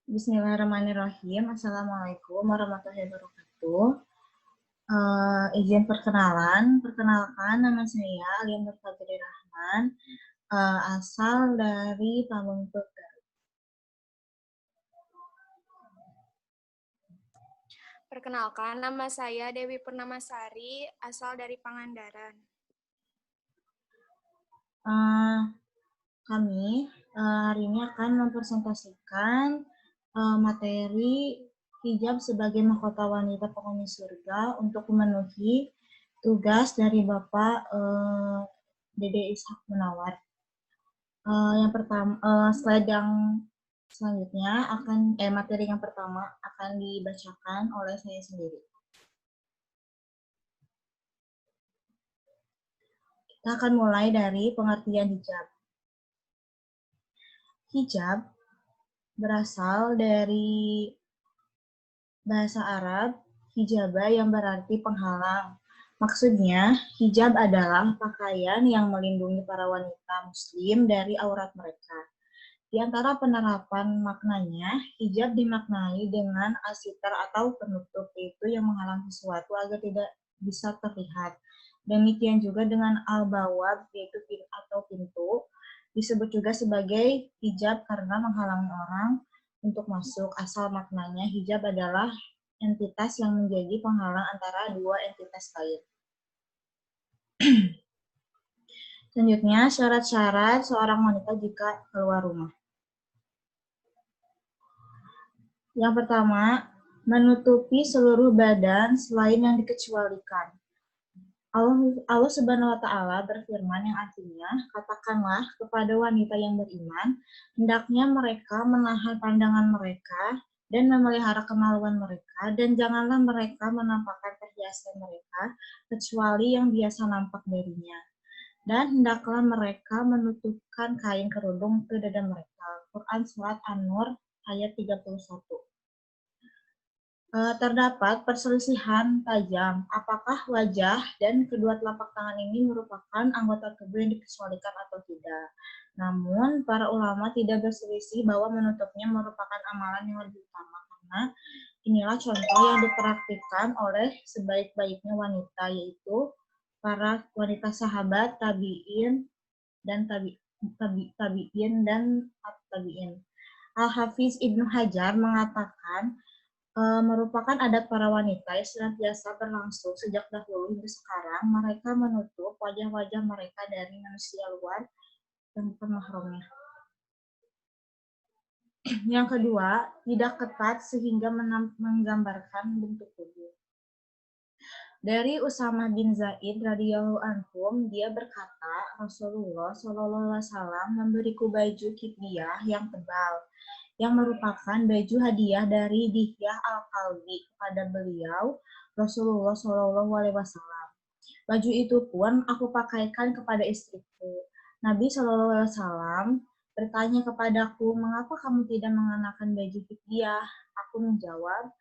Bismillahirrahmanirrahim. Assalamualaikum warahmatullahi wabarakatuh. Izin perkenalan. Perkenalkan, nama saya Alia Nur Fadri Rahman, asal dari Pamengpeuk. Perkenalkan, nama saya Dewi Purnamasari, asal dari Pangandaran. Kami hari ini akan mempresentasikan materi hijab sebagai mahkota wanita penghuni surga untuk memenuhi tugas dari Bapak Dede Ishak Munawar. Yang pertama, slide yang selanjutnya materi yang pertama akan dibacakan oleh saya sendiri. Kita akan mulai dari pengertian hijab. Hijab berasal dari bahasa Arab hijabah yang berarti penghalang. Maksudnya, hijab adalah pakaian yang melindungi para wanita muslim dari aurat mereka. Di antara penerapan maknanya, hijab dimaknai dengan asitar atau penutup, yaitu yang menghalang sesuatu agar tidak bisa terlihat. Demikian juga dengan al-bawab, yaitu pintu, disebut juga sebagai hijab karena menghalangi orang untuk masuk. Asal maknanya, hijab adalah entitas yang menjadi penghalang antara dua entitas lain. Selanjutnya, syarat-syarat seorang wanita jika keluar rumah. Yang pertama, menutupi seluruh badan selain yang dikecualikan. Allah Subhanahu wa Ta'ala berfirman yang artinya, katakanlah kepada wanita yang beriman, hendaknya mereka menahan pandangan mereka dan memelihara kemaluan mereka, dan janganlah mereka menampakkan perhiasan mereka kecuali yang biasa nampak darinya. Dan hendaklah mereka menutupkan kain kerudung ke dada mereka. Quran Surat An-Nur ayat 31. Terdapat perselisihan tajam, apakah wajah dan kedua telapak tangan ini merupakan anggota tubuh yang dikecualikan atau tidak. Namun, para ulama tidak berselisih bahwa menutupnya merupakan amalan yang lebih utama, karena inilah contoh yang dipraktikkan oleh sebaik-baiknya wanita, yaitu para wanita sahabat, tabi'in, dan tabi'in dan tabi'in. Al-Hafiz Ibnu Hajar mengatakan, merupakan adat para wanita yang senantiasa berlangsung sejak dahulu hingga sekarang. Mereka menutup wajah-wajah mereka dari manusia luar dan bukan mahramnya. Yang kedua, tidak ketat sehingga menggambarkan bentuk tubuh. Dari Usamah bin Zaid radhiyallahu anhum, dia berkata, Rasulullah Shallallahu alaihi wasallam memberiku baju kityah yang tebal, yang merupakan baju hadiah dari Dihyah al-Kalbi kepada beliau, Rasulullah Shallallahu alaihi wasallam. Baju itu pun aku pakaikan kepada istriku. Nabi Shallallahu alaihi wasallam bertanya kepadaku, mengapa kamu tidak mengenakan baju kityah? Aku menjawab,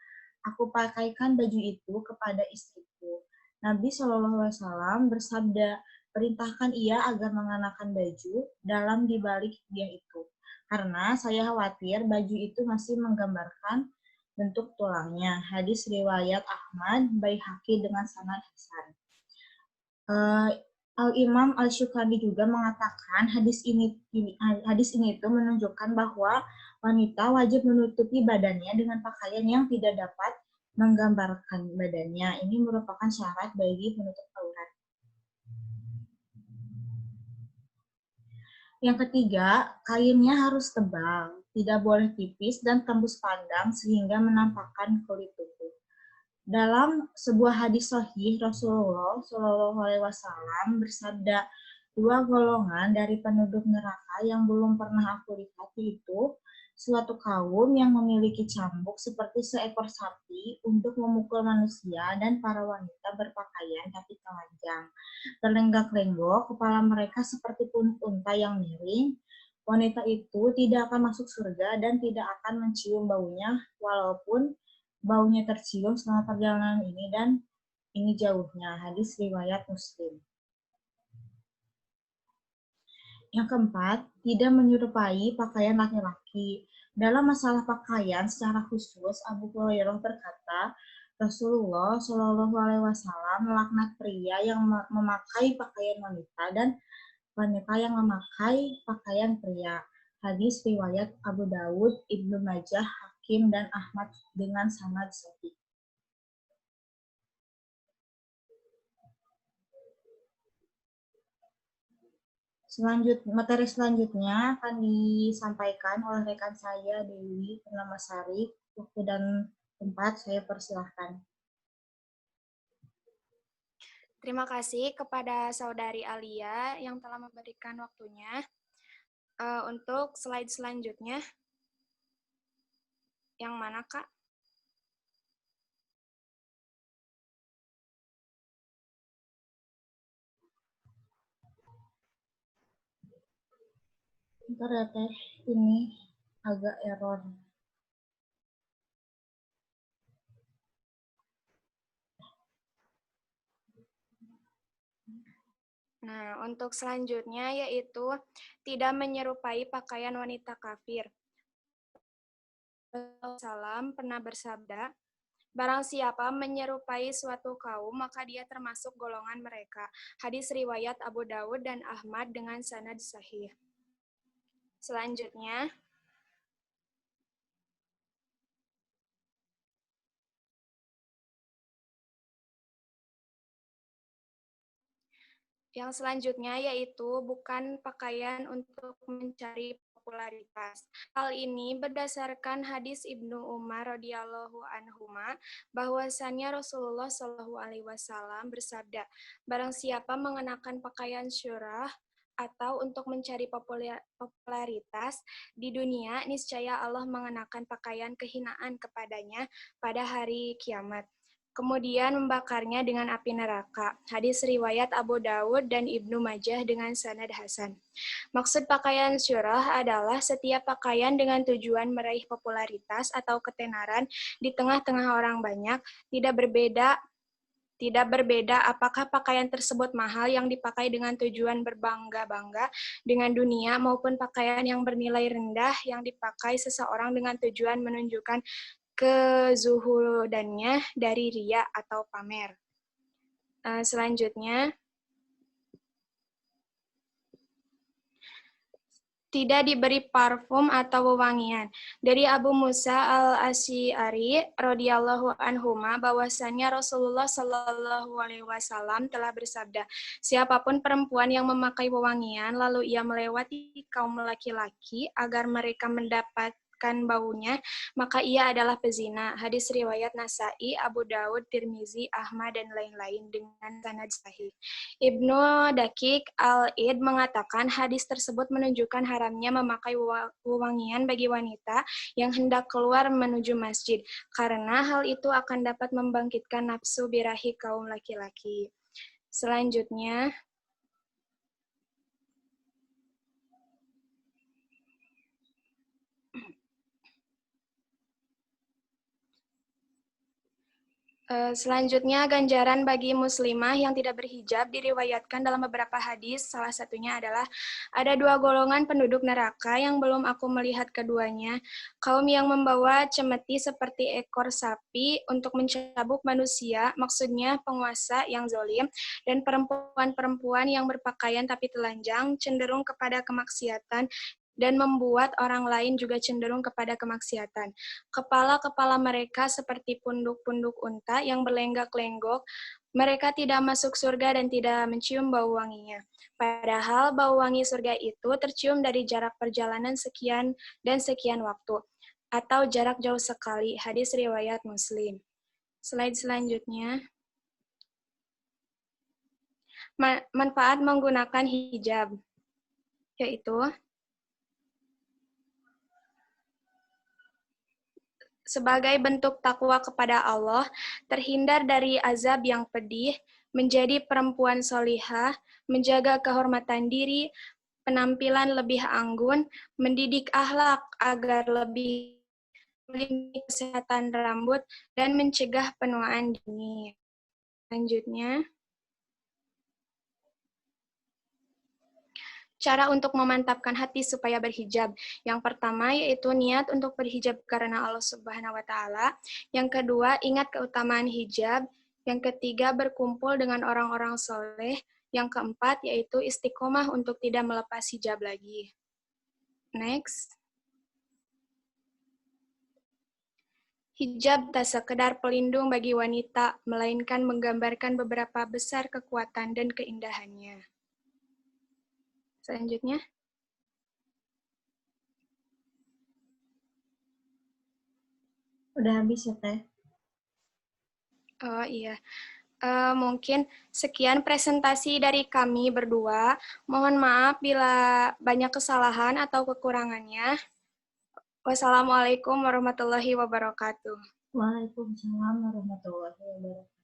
aku pakaikan baju itu kepada istriku. Nabi Shallallahu alaihi wasallam bersabda, perintahkan ia agar mengenakan baju dalam dibalik kityah itu. Karena saya khawatir baju itu masih menggambarkan bentuk tulangnya. Hadis riwayat Ahmad, Baihaqi dengan sanad hasan. Al-Imam Al-Syukani juga mengatakan hadis ini itu menunjukkan bahwa wanita wajib menutupi badannya dengan pakaian yang tidak dapat menggambarkan badannya. Ini merupakan syarat bagi penutup aurat. Yang ketiga, kainnya harus tebal, tidak boleh tipis dan tembus pandang sehingga menampakkan kulit tubuh. Dalam sebuah hadis sahih, Rasulullah Shallallahu alaihi wasallam bersabda, dua golongan dari penduduk neraka yang belum pernah aku lihat, itu suatu kaum yang memiliki cambuk seperti seekor sapi untuk memukul manusia, dan para wanita berpakaian tapi telanjang. Terlenggak-lenggok, kepala mereka seperti unta yang miring. Wanita itu tidak akan masuk surga dan tidak akan mencium baunya, walaupun baunya tercium selama perjalanan ini dan ini jauhnya. Hadis riwayat Muslim. Yang keempat, tidak menyerupai pakaian laki-laki. Dalam masalah pakaian secara khusus, Abu Hurairah berkata, Rasulullah Shallallahu Alaihi Wasallam melaknat pria yang memakai pakaian wanita dan wanita yang memakai pakaian pria. Hadis riwayat Abu Dawud, Ibnu Majah, Hakim, dan Ahmad dengan sanad sahih. Materi selanjutnya akan disampaikan oleh rekan saya, Dewi Purnamasari. Waktu dan tempat saya persilahkan. Terima kasih kepada Saudari Alia yang telah memberikan waktunya. Untuk slide selanjutnya, yang mana, Kak? Bentar ya Teh, ini agak error. Nah, untuk selanjutnya yaitu tidak menyerupai pakaian wanita kafir. Salam pernah bersabda, barang siapa menyerupai suatu kaum, maka dia termasuk golongan mereka. Hadis riwayat Abu Dawud dan Ahmad dengan sanad sahih. Selanjutnya, yang selanjutnya yaitu bukan pakaian untuk mencari popularitas. Hal ini berdasarkan hadis Ibnu Umar radhiyallahu anhuma bahwasannya Rasulullah Shallallahu alaihi wasallam bersabda, barang siapa mengenakan pakaian syurah atau untuk mencari popularitas di dunia, niscaya Allah mengenakan pakaian kehinaan kepadanya pada hari kiamat. Kemudian membakarnya dengan api neraka. Hadis riwayat Abu Dawud dan Ibnu Majah dengan sanad hasan. Maksud pakaian syurah adalah setiap pakaian dengan tujuan meraih popularitas atau ketenaran di tengah-tengah orang banyak, tidak berbeda apakah pakaian tersebut mahal yang dipakai dengan tujuan berbangga-bangga dengan dunia maupun pakaian yang bernilai rendah yang dipakai seseorang dengan tujuan menunjukkan kezuhudannya dari ria atau pamer. Selanjutnya, tidak diberi parfum atau wewangian. Dari Abu Musa al-Asy'ari radhiyallahu anhuma bahwasannya Rasulullah Shallallahu alaihi wasallam telah bersabda, siapapun perempuan yang memakai wewangian lalu ia melewati kaum laki-laki agar mereka mendapatkan baunya, maka ia adalah pezina. Hadis riwayat Nasa'i, Abu Dawud, Tirmizi, Ahmad, dan lain-lain dengan sanad sahih. Ibnu Daqiq al-Id mengatakan hadis tersebut menunjukkan haramnya memakai wewangian bagi wanita yang hendak keluar menuju masjid, karena hal itu akan dapat membangkitkan nafsu birahi kaum laki-laki. Selanjutnya, ganjaran bagi muslimah yang tidak berhijab diriwayatkan dalam beberapa hadis. Salah satunya adalah, ada dua golongan penduduk neraka yang belum aku melihat keduanya. Kaum yang membawa cemeti seperti ekor sapi untuk mencabuk manusia, maksudnya penguasa yang zalim, dan perempuan-perempuan yang berpakaian tapi telanjang, cenderung kepada kemaksiatan, dan membuat orang lain juga cenderung kepada kemaksiatan. Kepala-kepala mereka seperti punduk-punduk unta yang berlenggak-lenggok. Mereka tidak masuk surga dan tidak mencium bau wanginya. Padahal bau wangi surga itu tercium dari jarak perjalanan sekian dan sekian waktu, atau jarak jauh sekali. Hadis riwayat Muslim. Slide selanjutnya. Manfaat menggunakan hijab, yaitu sebagai bentuk takwa kepada Allah, terhindar dari azab yang pedih, menjadi perempuan solihah, menjaga kehormatan diri, penampilan lebih anggun, mendidik akhlak agar lebih melindungi kesehatan rambut, dan mencegah penuaan dini. Selanjutnya, Cara untuk memantapkan hati supaya berhijab. Yang pertama yaitu niat untuk berhijab karena Allah Subhanahu wa taala. Yang kedua, ingat keutamaan hijab. Yang ketiga, berkumpul dengan orang-orang soleh. Yang keempat yaitu istiqomah untuk tidak melepas hijab lagi. Next. Hijab tak sekedar pelindung bagi wanita, melainkan menggambarkan beberapa besar kekuatan dan keindahannya. Selanjutnya. Udah habis ya, Teh? Oh iya. Mungkin sekian presentasi dari kami berdua. Mohon maaf bila banyak kesalahan atau kekurangannya. Wassalamualaikum warahmatullahi wabarakatuh. Waalaikumsalam warahmatullahi wabarakatuh.